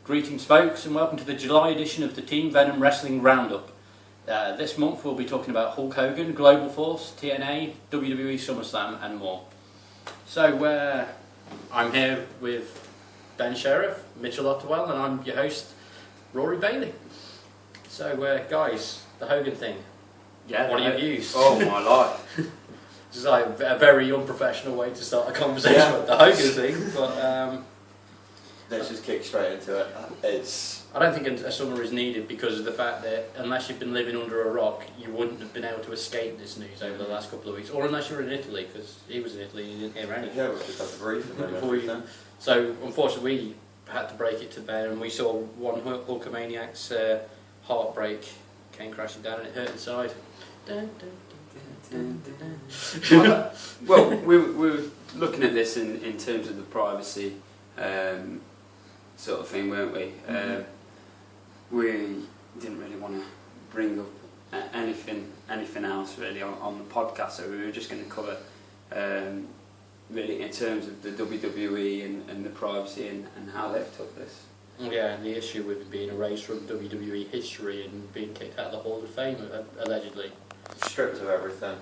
Greetings folks and welcome to the July edition of the Team Venom Wrestling Round-Up. This month we'll be talking about Hulk Hogan, Global Force, TNA, WWE SummerSlam and more. So I'm here with Ben Sheriff, Mitchell Ottewell, and I'm your host, Rory Bailey. So guys, the Hogan thing, yeah, what are your views? Oh my life. This is like a very unprofessional way to start a conversation with the Hogan thing, but let's just kick straight into it. I don't think a summer is needed because of the fact that unless you've been living under a rock, you wouldn't have been able to escape this news over the last couple of weeks. Or unless you're in Italy, because he was in Italy and he didn't hear anything. Yeah, we just had the briefing and everything. So unfortunately we had to break it to Ben, and we saw one Hulkamaniac's heartbreak came crashing down and it hurt inside. Well, we were looking at this in terms of the privacy sort of thing, weren't we? We didn't really want to bring up anything else really on the podcast, so we were just going to cover really in terms of the WWE and the privacy and how they've took this. Yeah, and the issue with being erased from WWE history and being kicked out of the Hall of Fame, allegedly. Stripped of everything.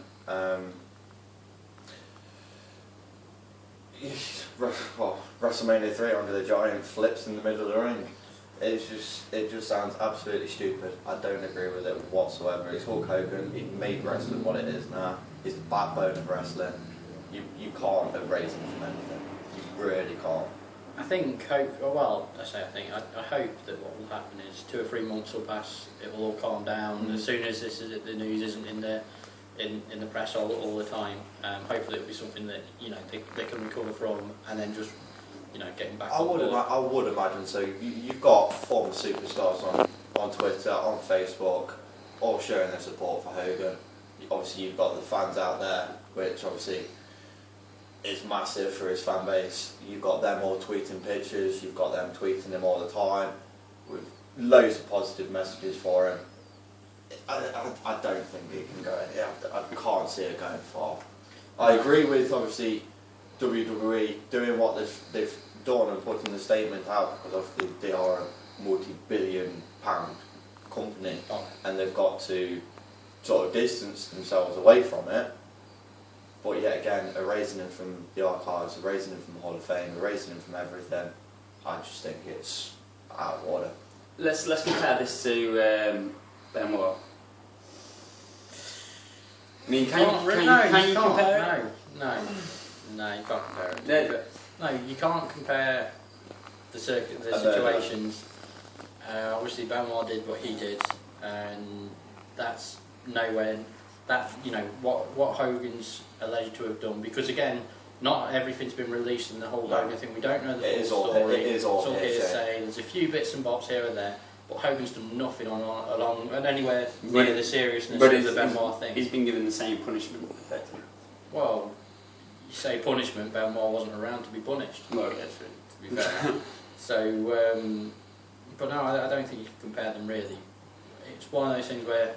WrestleMania 3 under the giant flips in the middle of the ring. It just sounds absolutely stupid. I don't agree with it whatsoever. It's Hulk Hogan. He made wrestling what it is now. He's the backbone of wrestling. You can't erase him from anything. You really can't. I think, I hope that what will happen is 2 or 3 months will pass, it will all calm down. As soon as the news isn't in the press all the time, hopefully it'll be something that they can recover from, and then just getting back. I would imagine so. You've got former superstars on Twitter, on Facebook, all showing their support for Hogan. Obviously you've got the fans out there, which obviously is massive for his fan base. You've got them all tweeting pictures, you've got them tweeting him all the time with loads of positive messages for him. I don't think it can go. I can't see it going far. I agree with obviously WWE doing what they've done and putting the statement out, because obviously they are a multi-billion-pound company and they've got to sort of distance themselves away from it. But yet again, erasing him from the archives, erasing him from the Hall of Fame, erasing him from everything, I just think it's out of order. Let's compare this to Benoit. I mean, can you compare it? No, you can't compare it. No, you can't compare the situations. Obviously, Benoit did what he did, and that's nowhere. What Hogan's alleged to have done, because again, not everything's been released in the whole Hogan thing. We don't know the full story. It is all hearsay. There's a few bits and bobs here and there, but Hogan's done nothing along and anywhere near the seriousness of the Benoit thing. He's been given the same punishment, effectively. Well, you say punishment, Benoit wasn't around to be punished. Well, to be fair. So, but no, I don't think you can compare them really. It's one of those things where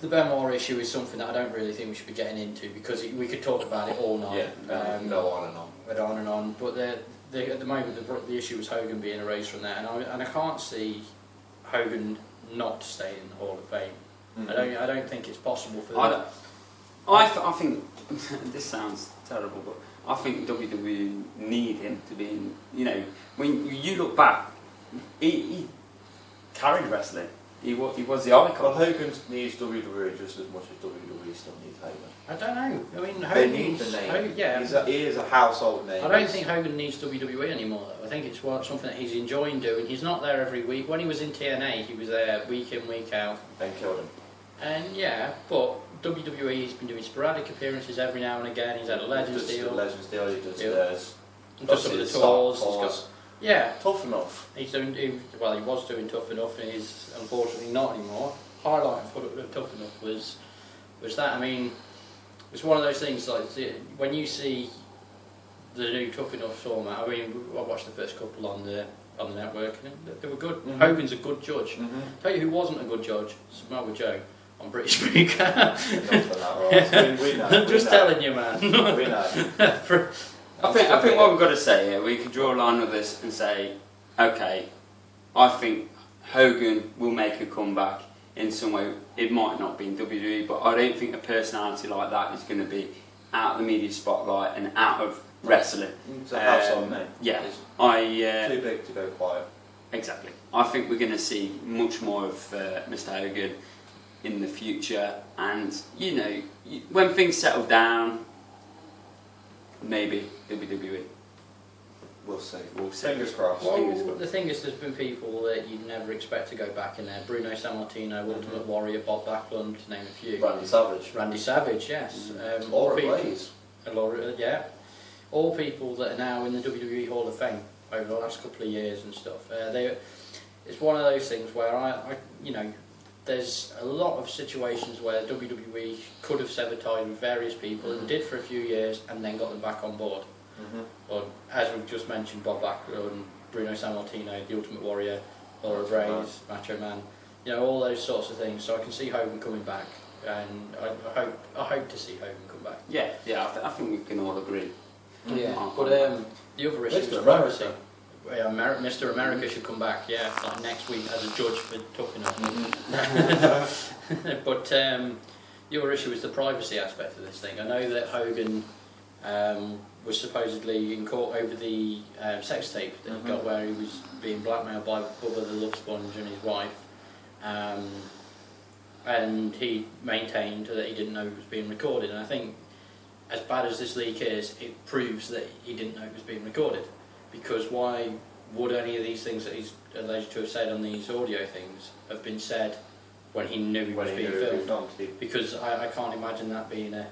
the Benoit issue is something that I don't really think we should be getting into, because we could talk about it all night. Yeah, go on and on. On and on. But at the moment, the issue is Hogan being erased from that, and I can't see Hogan not staying in the Hall of Fame. I don't think it's possible for them. I think this sounds terrible, but I think WWE need him to be in. When you look back, he carried wrestling. He was the icon. Well, Hogan needs WWE just as much as WWE still needs Hogan. I don't know. I mean, Hogan needs the name. He is a household name. I don't think Hogan needs WWE anymore, though. I think it's something that he's enjoying doing. He's not there every week. When he was in TNA, he was there week in, week out. Then killed him. And but WWE, he's been doing sporadic appearances every now and again. He's had a Legends deal. He does some of the tours. Yeah, Tough Enough. He was doing Tough Enough, and he's unfortunately not anymore. Highlight of Tough Enough was that. I mean, it's one of those things like when you see the new Tough Enough format. I mean, I watched the first couple on the network, and they were good. Hogan's a good judge. Tell you who wasn't a good judge? Samoa Joe on British Speaker. We know. I'm just telling you, man. We know. I think what we've got to say here, we can draw a line with this and say, okay, I think Hogan will make a comeback in some way. It might not be in WWE, but I don't think a personality like that is going to be out of the media spotlight and out of wrestling. It's a household name. Yeah, too big to go quiet. Exactly. I think we're going to see much more of Mr. Hogan in the future, and you know, when things settle down, maybe WWE. We'll see. Fingers crossed. Well, Fingers crossed. the thing is, there's been people that you'd never expect to go back in there. Bruno Sammartino, Ultimate Warrior, Bob Backlund, to name a few. Randy Savage, yes. Laura people, Blaze. Yeah. All people that are now in the WWE Hall of Fame over the last couple of years and stuff. It's one of those things where I you know, there's a lot of situations where WWE could have severed ties with various people and did for a few years and then got them back on board. Or, as we've just mentioned, Bob Backlund, Bruno Sammartino, The Ultimate Warrior, Laura Blaze, Macho Man, you know, all those sorts of things. So I can see Hogan coming back, and I hope to see Hogan come back. Yeah, I think we can all agree. Yeah, but the other issue is privacy. Yeah, Mr. America should come back, yeah, like next week as a judge for Tough Enough. But the other issue is the privacy aspect of this thing. I know that Hogan was supposedly in court over the sex tape that he got, where he was being blackmailed by Bubba the Love Sponge and his wife, and he maintained that he didn't know it was being recorded. And I think, as bad as this leak is, it proves that he didn't know it was being recorded. Because why would any of these things that he's alleged to have said on these audio things have been said when he knew he was being filmed? Because I can't imagine that being a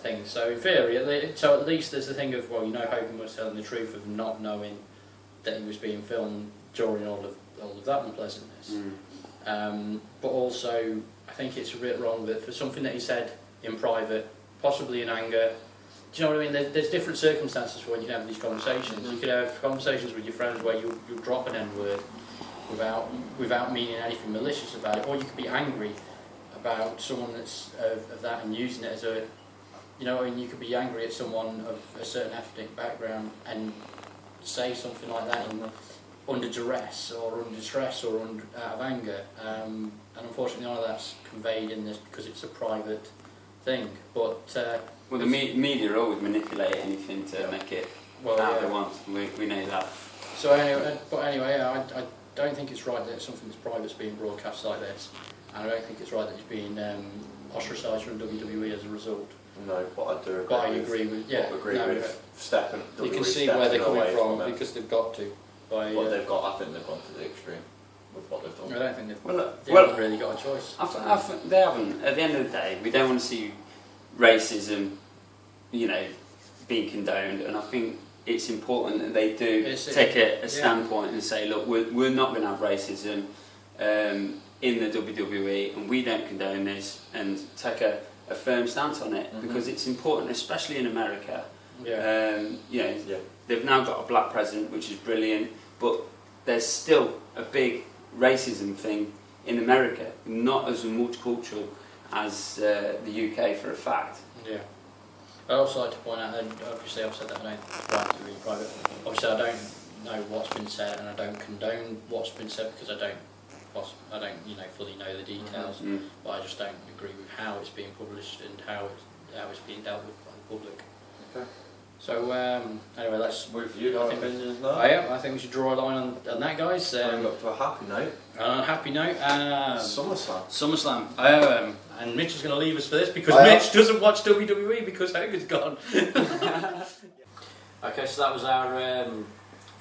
thing. So in theory, so at least there's the thing of, well, you know, Hogan was telling the truth of not knowing that he was being filmed during all of that unpleasantness. But also, I think it's a bit wrong that for something that he said in private, possibly in anger. Do you know what I mean? There's different circumstances for when you can have these conversations. You could have conversations with your friends where you'll drop an N-word without meaning anything malicious about it, or you could be angry about someone that's of that and using it as a, you know, and you could be angry at someone of a certain ethnic background and say something like that under duress or under stress or out of anger. And unfortunately, none of that's conveyed in this because it's a private thing. But well, the media always manipulate anything to make it how they want. We know that. So anyway, I don't think it's right that something that's private's being broadcast like this, and I don't think it's right that it's being ostracised from WWE as a result. No, but I do agree. But I agree with stepping. You can see where they're coming from because they've got to. What they've got, I think they've gone to the extreme with what they've done. I don't think they haven't really got a choice. I think they haven't. At the end of the day, we don't want to see racism, you know, being condoned, and I think it's important that they do take a standpoint and say, look, we're not going to have racism in the WWE, and we don't condone this, and take a firm stance on it, because it's important, especially in America. They've now got a black president, which is brilliant, but there's still a big racism thing in America, not as multicultural as the UK for a fact. Yeah. I'd also like to point out, and obviously I've said that I don't like to read private. Obviously I don't know what's been said, and I don't condone what's been said because I don't fully know the details. But I just don't agree with how it's being published and how it's being dealt with by the public. Okay. So anyway, let's move you. I think we should draw a line on that, guys. Going up to a happy note. On a happy note, SummerSlam. And Mitch is going to leave us for this because Mitch doesn't watch WWE because Hogan's gone. Okay, so that was our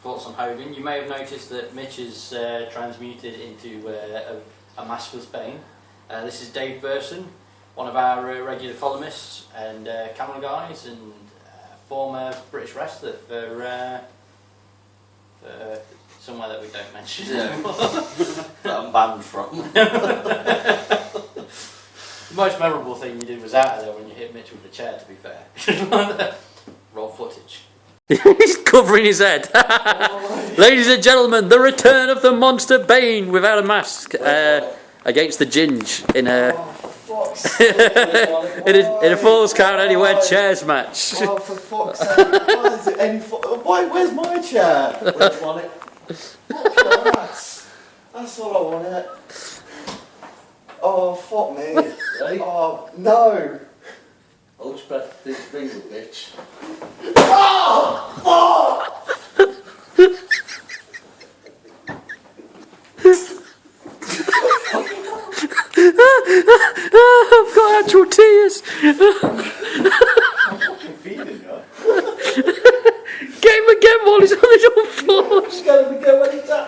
thoughts on Hogan. You may have noticed that Mitch is transmuted into a mask of Spain. This is Dave Burson, one of our regular columnists and camera guys, and former British wrestler for somewhere that we don't mention anymore. That I'm banned from. The most memorable thing you did was out of there when you hit Mitch with a chair, to be fair. Raw footage. He's covering his head. Ladies and gentlemen, the return of the monster Bane without a mask against the Ginge in a fuck's sake. In a Falls Count Anywhere chairs match. Oh, for fuck's sake. Why is it any where's my chair? Where do you want it? Fuck your ass. That's all I want it. Oh, fuck me. Right? Oh, no. I'll expect this finger, bitch. Oh, fuck! I've got actual tears. I'm fucking feeling you. Get him again while he's on the floor. Just get him again when he's down.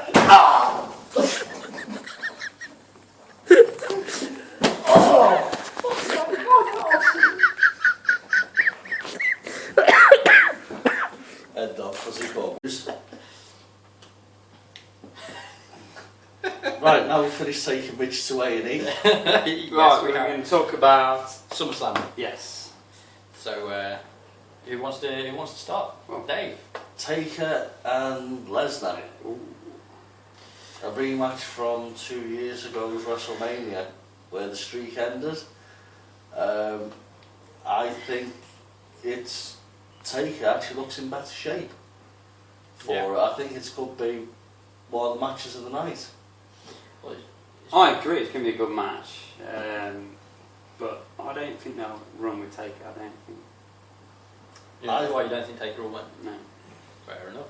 Head off as it goes. Right, now we've finished taking Mitch to A&E. Right, we're going to talk about. SummerSlam. Yes. So, who wants to start? Well, Dave. Taker and Lesnar. A rematch from 2 years ago's WrestleMania, where the streak ended. I think it's Taker actually looks in better shape for it. I think it could be one of the matches of the night. Well, I agree, it's going to be a good match. But I don't think they'll run with Taker, I don't think. Why you don't think Taker will win? No. Fair enough.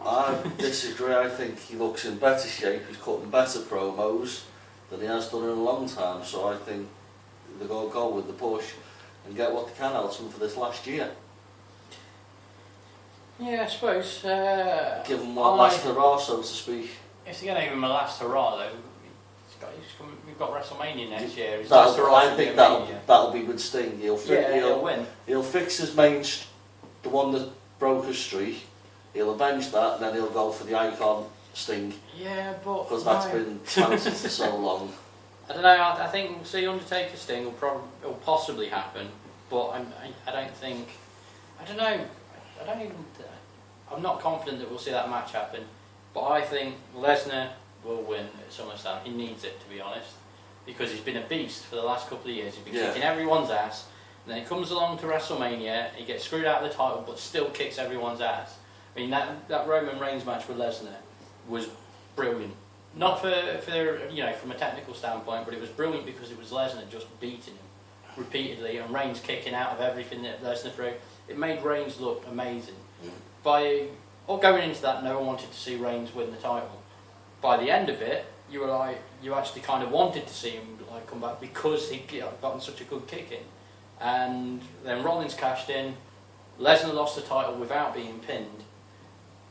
I disagree. I think he looks in better shape. He's cutting better promos than he has done in a long time. So I think they're going to go with the push and get what they can out of him for this last year. Yeah, I suppose. Give him one last hurrah, so to speak. If they're going to give him a last hurrah, though, we've got WrestleMania next year. His last hurrah I think that'll be with Sting. He'll win. He'll fix his main, the one that broke his streak. He'll avenge that, and then he'll go for the Icon Sting. Yeah, but because that's been touted for so long. I don't know. I think we'll see Undertaker Sting will possibly happen, but I don't think. I don't know. I don't even. I'm not confident that we'll see that match happen, but I think Lesnar will win at SummerSlam. He needs it, to be honest, because he's been a beast for the last couple of years. He's been kicking everyone's ass, and then he comes along to WrestleMania, he gets screwed out of the title, but still kicks everyone's ass. I mean, that Roman Reigns match with Lesnar was brilliant. Not for from a technical standpoint, but it was brilliant because it was Lesnar just beating him repeatedly and Reigns kicking out of everything that Lesnar threw. It made Reigns look amazing. Going into that, no one wanted to see Reigns win the title. By the end of it, you actually kind of wanted to see him come back because he'd gotten such a good kick in. And then Rollins cashed in. Lesnar lost the title without being pinned.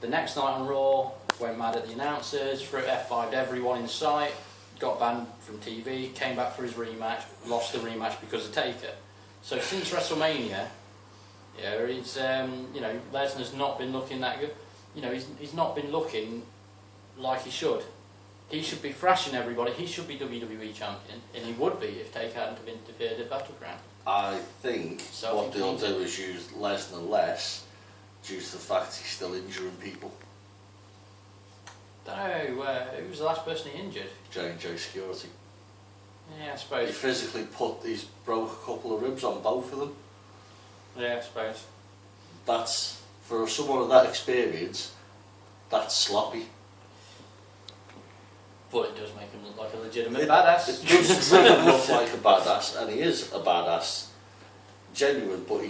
The next night on Raw, went mad at the announcers, F5'd everyone in sight, got banned from TV, came back for his rematch, lost the rematch because of Taker. So since WrestleMania, Lesnar's not been looking that good. He's not been looking like he should. He should be thrashing everybody. He should be WWE champion, and he would be if Taker hadn't have interfered at Battleground. I think what they'll do is use Lesnar less due to the fact he's still injuring people. Don't know, who was the last person he injured? J&J Security. Yeah, I suppose. He physically he's broke a couple of ribs on both of them. Yeah, I suppose. That's, for someone of that experience, that's sloppy. But it does make him look like a legitimate badass. It does make him look like a badass, and he is a badass. Genuine, but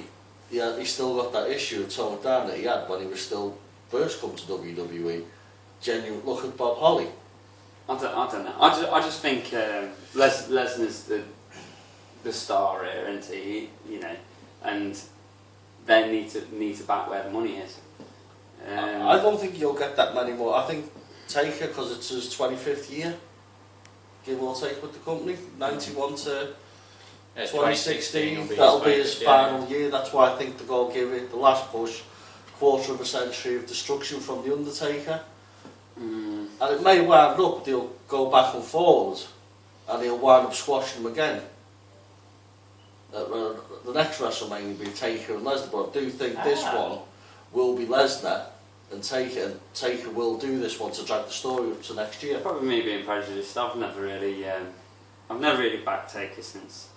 he's still got that issue of tone down that he had when he was still first come to WWE. Genuine. Look at Bob Holly. I don't know. I just think Lesnar's the star here, isn't he? And they need to back where the money is. I don't think you'll get that many more. I think Taker, because it's his 25th year, give or take, with the company, 91 to 2016. That'll be his final year. That's why I think they're going to give it the last push, quarter of a century of destruction from the Undertaker. And it may wind up, they'll go back and forward, and he'll wind up squashing them again. The next WrestleMania will be Taker and Lesnar, but I do think this one will be Lesnar and Taker will do this one to drag the story up to next year. Probably me being prejudiced. I've never really I've never really backed Taker since.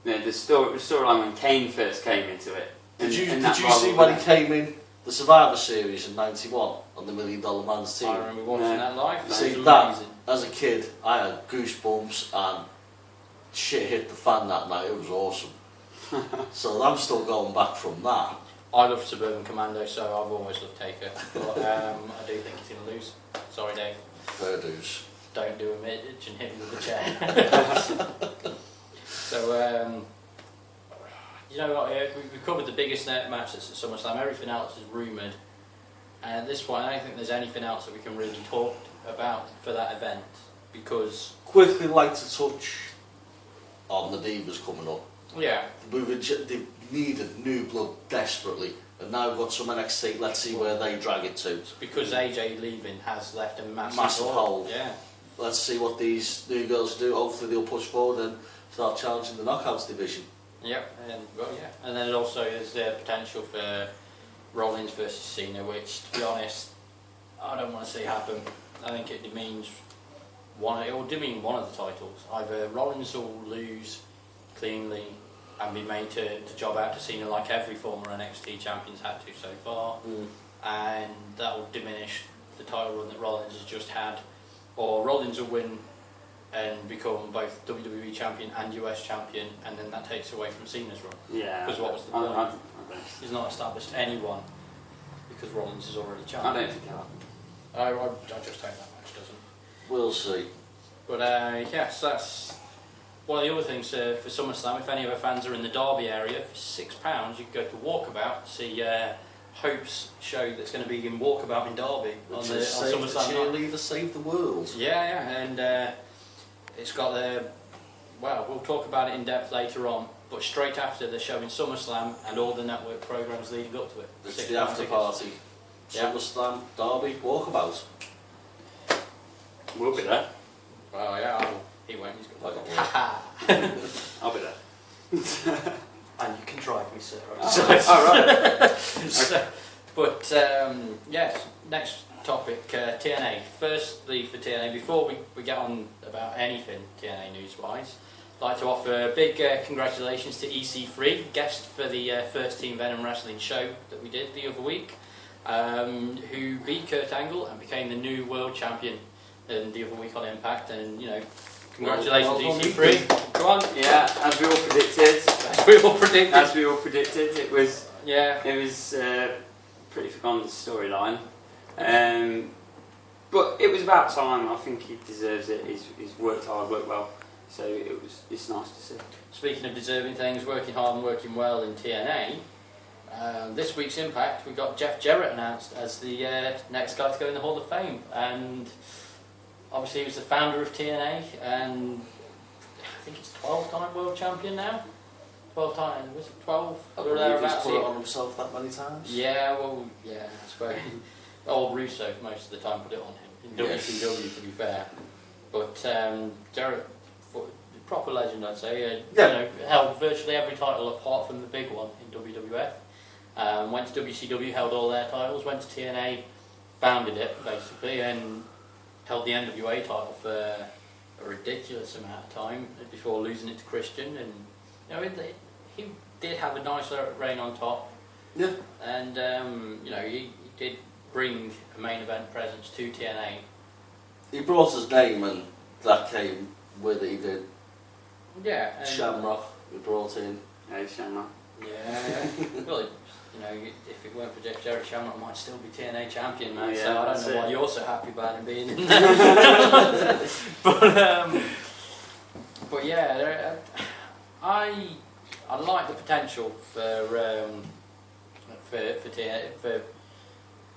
You know, the storyline when Kane first came into it. Did you see when he came in the Survivor Series in '91 on the $1 Million Man's team? I remember watching that live. That See was that amazing. as a kid, I had goosebumps and shit hit the fan that night. It was awesome. So I'm still going back from that. I love Suburban Commando, so I've always loved Taker. But I do think he's going to lose. Sorry, Dave. Fair dues. Don't do a midge and hit me with a chair. So, you know what, we covered the biggest match that's at SummerSlam. Everything else is rumoured. And at this point, I don't think there's anything else that we can really talk about for that event. Because... Quickly like to touch on the Divas coming up. Yeah. They needed new blood desperately. And now we've got some NXT, let's see where they drag it to. Because AJ leaving has left a massive hole. Yeah. Let's see what these new girls do. Hopefully they'll push forward and start challenging the Knockouts division. Yep, and well, yeah, and then also there's the potential for Rollins versus Cena, which, to be honest, I don't want to see happen. I think it demeans it will demean one of the titles. Either Rollins will lose cleanly and be made to job out to Cena like every former NXT champion's had to so far, and that will diminish the title run that Rollins has just had, or Rollins will win and become both WWE champion and US champion, and then that takes away from Cena's run. Yeah. Because what was the point? He's not established anyone because Rollins is already champion. I don't think it'll happen. I just hope that match doesn't. We'll see. But yes, that's one of the other things for SummerSlam. If any of our fans are in the Derby area, for £6 you can go to Walkabout, see Hope's show that's going to be in Walkabout in Derby on SummerSlam night. Cheerleader Save the World. Yeah, and it's got we'll talk about it in depth later on, but straight after they're showing SummerSlam and all the network programmes leading up to it. It's the after party. Yeah. SummerSlam, Derby, Walkabout. We'll be there. Well, yeah, he won't. He's got I'll be there. And you can drive me, sir. Alright. But yes, next topic, TNA. Firstly, for TNA, before we get on about anything TNA news-wise, I'd like to offer a big congratulations to EC3, guest for the first Team Venom Wrestling show that we did the other week, who beat Kurt Angle and became the new world champion the other week on Impact. And, you know, congratulations, EC3. Go on. Yeah, as we all predicted. As we all predicted, it was pretty forgotten storyline. But it was about time. I think he deserves it. He's worked hard, worked well. So it's nice to see. Speaking of deserving things, working hard and working well in TNA, this week's Impact, we got Jeff Jarrett announced as the next guy to go in the Hall of Fame. And obviously he was the founder of TNA, and I think he's 12-time world champion now. 12 times, was it 12? I believe he's put it on himself that many times. Yeah, well, yeah, I suppose. Old Russo most of the time put it on him, in WCW to be fair. But Jarrett, proper legend I'd say, you know, held virtually every title apart from the big one in WWF. Went to WCW, held all their titles, went to TNA, founded it basically, and held the NWA title for a ridiculous amount of time before losing it to Christian. And you know, he did have a nice reign on top. Yeah. And you know, he did bring a main event presence to TNA. He brought his name, and that came with it. He did. Yeah. Shamrock, we brought in. Yeah, Shamrock. Yeah. Well, you know, if it weren't for Jeff Jarrett, Shamrock might still be TNA champion, man. Yeah, so I don't know why you're so happy about him being in but yeah, I like the potential for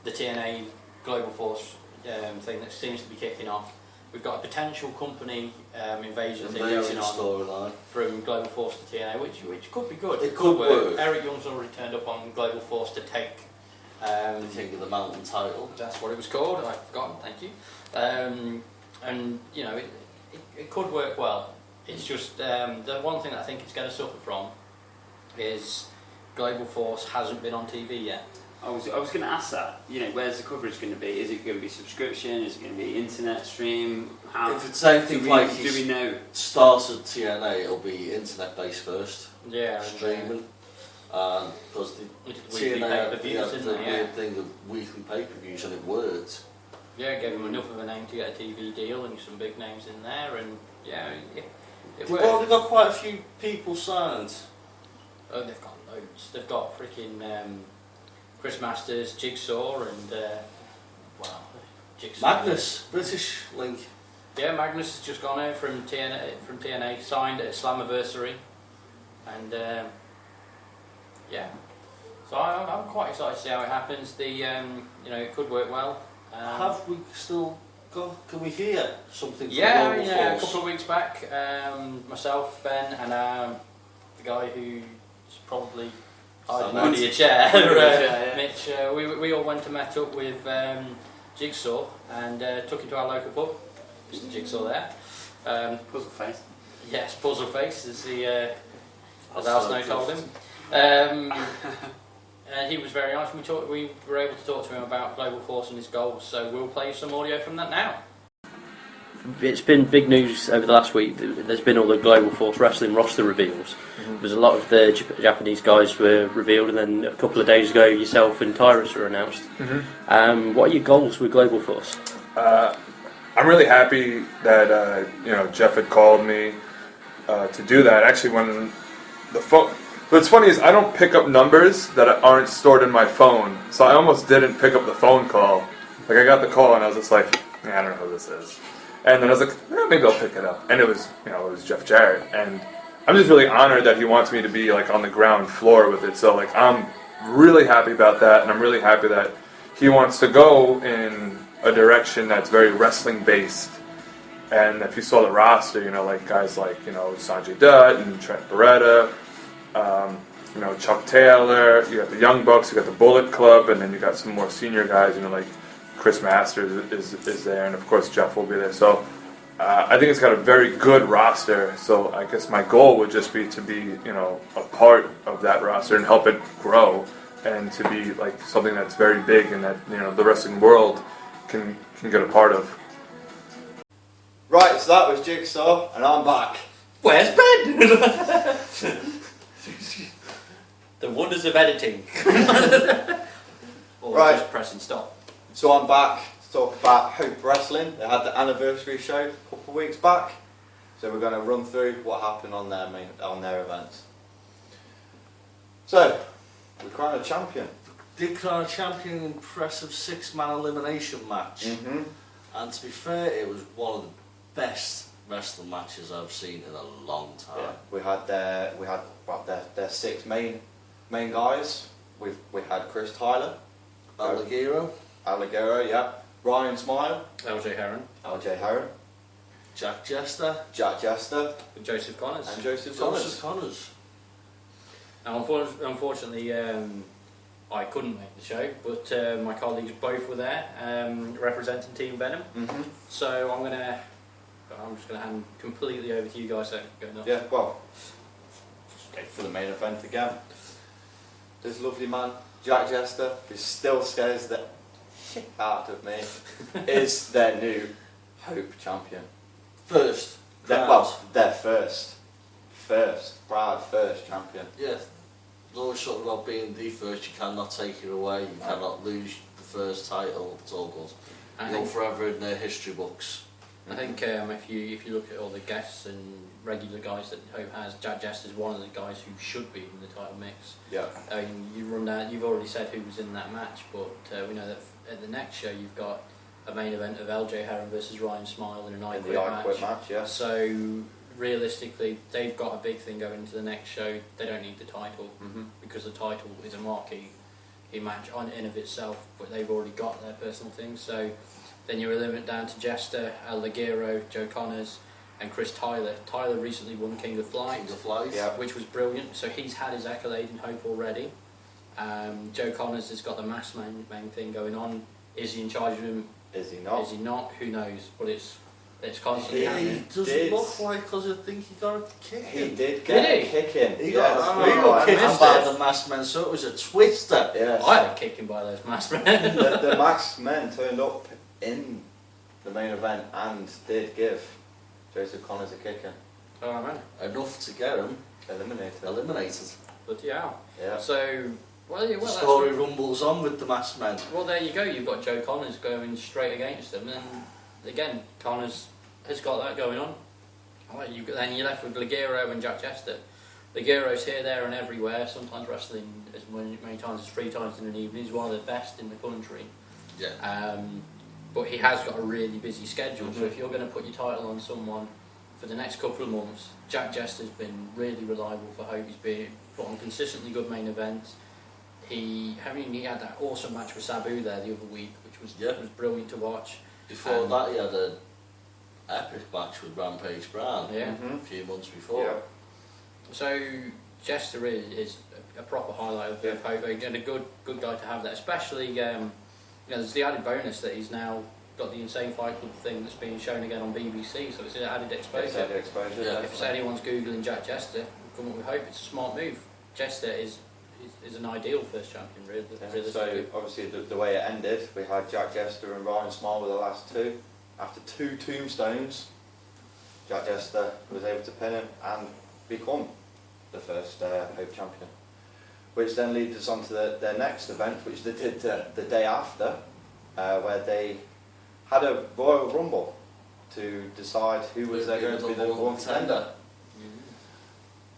the TNA Global Force thing that seems to be kicking off. We've got a potential company invasion thing going on storyline from Global Force to TNA, which could be good. It could work. Eric Young's already turned up on Global Force to take the King of the Mountain title. That's what it was called. I've forgotten. Thank you. And you know, it could work well. It's just the one thing that I think it's going to suffer from is Global Force hasn't been on TV yet. I was going to ask that. You know, where's the coverage going to be? Is it going to be subscription? Is it going to be internet stream? How, if it's anything like do we know? Started TNA, it'll be internet based first. Yeah, streaming. Because the weekly TNA pay-per-views, had isn't the it? weird thing of weekly pay-per-views, and it worked. Yeah, gave them enough of a name to get a TV deal and some big names in there, and yeah, it They've worked. already got quite a few people signed. Oh, they've got loads. They've got freaking Chris Masters, Jigsaw, and Jigsaw. Magnus, British link. Yeah, Magnus has just gone out from TNA, signed at Slammiversary, and yeah. So I'm quite excited to see how it happens. It could work well. Have we still got? Can we hear something? From Yeah, Global a Force? couple of weeks back, myself, Ben, and the guy who's probably hiding under your chair, Mitch. We all went to met up with Jigsaw and took him to our local pub. Mr. Jigsaw there. Puzzle face. Yes, Puzzle Face, as Al Snow told him. And he was very nice. We were able to talk to him about Global Force and his goals. So we'll play some audio from that now. It's been big news over the last week. There's been all the Global Force Wrestling roster reveals. There's a lot of the Japanese guys were revealed, and then a couple of days ago, yourself and Tyrus were announced. What are your goals with Global Force? I'm really happy that Jeff had called me to do that. Actually, when the phone. What's funny is I don't pick up numbers that aren't stored in my phone, so I almost didn't pick up the phone call. Like I got the call and I was just like, I don't know who this is. And then I was like, maybe I'll pick it up. And it was Jeff Jarrett. And I'm just really honored that he wants me to be like on the ground floor with it. So like I'm really happy about that, and I'm really happy that he wants to go in a direction that's very wrestling based. And if you saw the roster, like guys like Sanjay Dutt and Trent Beretta. Chuck Taylor, you got the Young Bucks, you got the Bullet Club, and then you got some more senior guys, like Chris Masters is there, and of course Jeff will be there. So I think it's got a very good roster. So I guess my goal would just be to be, a part of that roster and help it grow, and to be like something that's very big and that the wrestling world can get a part of. Right, so that was Jigsaw, and I'm back. Where's Ben? The wonders of editing. Or Right. just pressing stop. So I'm back to talk about Hope Wrestling. They had the anniversary show a couple of weeks back, so we're going to run through what happened on their events. So we crowned a champion. Did crown a champion, impressive 6-man elimination match. And to be fair, it was one of the best wrestling matches I've seen in a long time. Yeah, we had their 6 main guys. We had Chris Tyler, Alligero, yeah, Ryan Smile, LJ Heron, Jack Jester, with Joseph Connors. and Joseph Connors. Now, unfortunately, I couldn't make the show, but my colleagues both were there, representing Team Venom. So I'm just going to hand completely over to you guys. So go nuts. Yeah, well, okay, for the main event again. This lovely man, Jack Jester, who still scares the shit out of me, is their new Hope champion. Their first proud first champion. Yeah, it's always something about being the first. You cannot take it away. You cannot lose the first title. It's all good. You're forever in their history books. I think if you look at all the guests and regular guys that Hope has, Jack Jester's one of the guys who should be in the title mix. Yeah. I mean, you've already said who was in that match, but we know that at the next show you've got a main event of LJ Heron versus Ryan Smile in an I Quit match. Yeah. So realistically, they've got a big thing going into the next show. They don't need the title because the title is a marquee match in and of itself, but they've already got their personal thing. So then you eliminate down to Jester, Alligero, Joe Connors, and Chris Tyler. Tyler recently won King of Flight, which was brilliant. So he's had his accolade in Hope already. Joe Connors has got the mass main thing going on. Is he in charge of him? Is he not? Is he not? Who knows? But it's It's constantly He happening. doesn't look like because I think he got a kick. He did get a kick in. He Yes, got you're a real right. kick missed by it. the masked men, so it was a twister. Yes. I had a kicking by those masked men. The masked men turned up in the main event and did give Joseph Connors a kick in. Oh man, Enough to get him Eliminated. but yeah. Yeah. So, well, yeah, The well, story that's, rumbles on with the masked men. well, there you go. You've got Joe Connors going straight against them, and again, Connors has got that going on. Well, then you're left with Ligero and Jack Chester. Ligero's here, there, and everywhere. Sometimes wrestling as many times as 3 times in an evening. He's one of the best in the country. Yeah. But he has got a really busy schedule. So if you're going to put your title on someone for the next couple of months, Jack Jester's been really reliable for Hope. He's been put on consistently good main events. He had that awesome match with Sabu there the other week, which was brilliant to watch. Before that, he had an epic match with Rampage Brown Yeah. a few months before. Yeah. So Chester is a proper highlight of Hope, and a good guy to have there, especially there's the added bonus that he's now got the Insane Fight Club thing that's being shown again on BBC, so it's an added exposure. It's added exposure. Yeah. If anyone's googling Jack Chester, come up with Hope. It's a smart move. Chester is an ideal first champion, really. Yeah, so obviously the way it ended, we had Jack Jester and Ryan Small with the last 2. After 2 tombstones, Jack Jester was able to pin him and become the first Hope champion. Which then leads us on to their next event, which they did the day after, where they had a Royal Rumble to decide who was going to be the number 1 contender.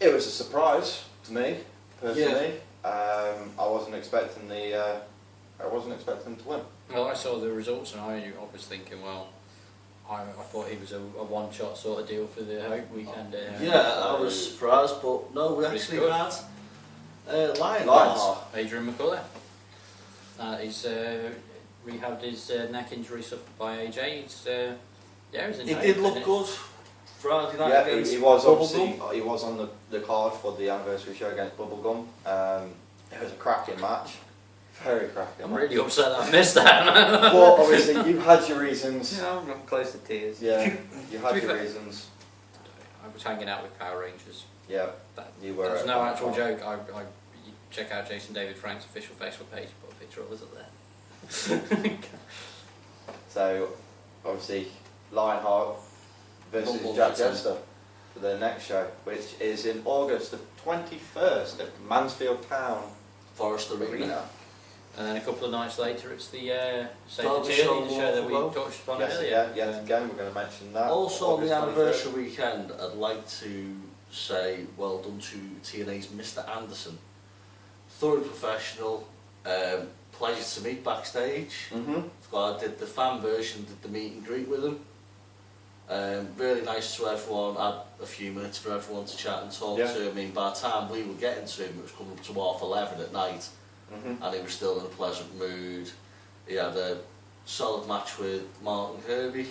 It was a surprise to me, personally. I wasn't expecting them to win. Well, I saw the results and I was thinking, well, I thought he was a one-shot sort of deal for the Hope weekend. I was surprised, but no, we Pretty actually good. had Lionheart. Adrian McCullough. He's rehabbed his neck injury suffered by AJ. He's in He Hope, did look and good Friday night Yeah, against he was Bubblegum. obviously he was on the card for the anniversary show against Bubblegum. It was a cracking match, very cracking. I'm match. really upset that I missed that. Well, obviously you had your reasons. I'm close to tears. Yeah, you To had be your fair- reasons. I was hanging out with Power Rangers. Yeah, That, you were. There's no actual joke. You check out Jason David Frank's official Facebook page, put a picture of us up there. So, obviously, Lionheart versus Rumble Jack Wrestling. Jester for their next show, which is in August the 21st at Mansfield Town Forest Arena. And then a couple of nights later, it's the Save Derby the show, Cheerleader show that we Walk touched upon Yes, earlier. yeah, again, we're going to mention that. Also on the August 23rd. anniversary weekend, I'd like to say well done to TNA's Mr. Anderson. Thoroughly professional, pleasure to meet backstage. I did the fan version, did the meet and greet with him. Really nice to everyone, had a few minutes for everyone to chat and talk to him. I mean, by the time we were getting to him, it was coming up to 11:30 at night, and he was still in a pleasant mood. He had a solid match with Martin Kirby.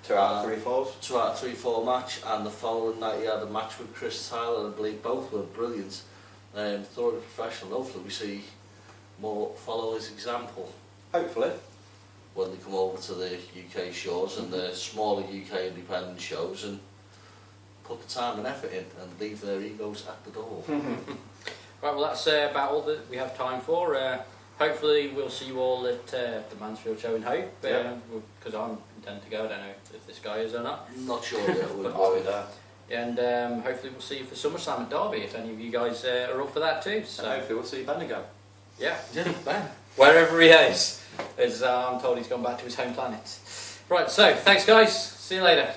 2 out of 3 falls. 2 out of 3 fall match, and the following night he had a match with Chris Tyler. I believe both were brilliant. Thoroughly professional. Hopefully we see more follow his example Hopefully. when they come over to the UK shows and the smaller UK independent shows and put the time and effort in and leave their egos at the door. Right, well that's about all that we have time for. Hopefully we'll see you all at the Mansfield show in Hope, because I'm intend to go. I don't know if this guy is or not. Not sure yet. I'll be there. And hopefully we'll see you for SummerSlam at Derby if any of you guys are up for that too. So And hopefully we'll see Ben again. yeah, Yeah, Ben. wherever he is, as I'm told he's gone back to his home planet. Right, so thanks guys. See you later.